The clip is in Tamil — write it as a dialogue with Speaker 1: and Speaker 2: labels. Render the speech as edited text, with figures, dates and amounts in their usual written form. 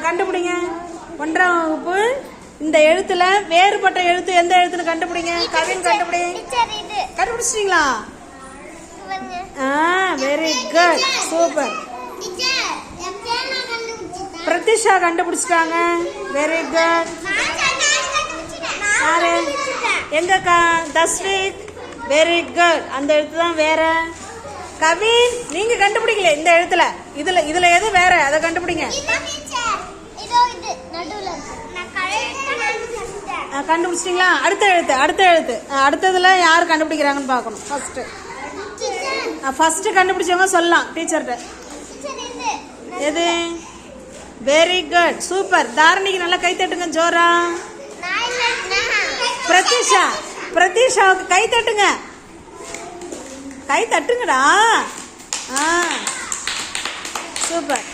Speaker 1: கண்டுபிடிங்க. 1ஆம் வகுப்பு இந்த எழுத்துல வேறுபட்ட எழுத்து எந்த எழுத்துன்னு கண்டுபிடிங்க. கவின் கண்டுபிடி. கண்டுபிடிச்சிட்டீங்களா? Very good, super. பிரதிஷா கண்டுபிடிச்சிட்டாங்க. Very good. யாரு? எங்கக்கா? தஸ்விக். Very good. அந்த எழுத்து தான் வேற. கவின் நீங்க கண்டுபிடிக்கல இந்த எழுத்துல. இதுல எது வேற அதை கண்டுபிடிங்க. கண்டுபிடிச்சிட்டீங்களா? அடுத்த எழுத்து அடுத்ததுல யார் கண்டுபிடிக்கிறாங்கன்னு பார்க்கணும். ஃபர்ஸ்ட் கண்டுபிடிச்சவங்க சொல்லலாம் டீச்சர்கிட்ட. எது? Very good, super. தாரணிக்கு நல்லா கை தட்டுங்க ஜோரா. பிரதீஷாவுக்கு கை தட்டுங்க. கை தட்டுங்கடா. சூப்பர்.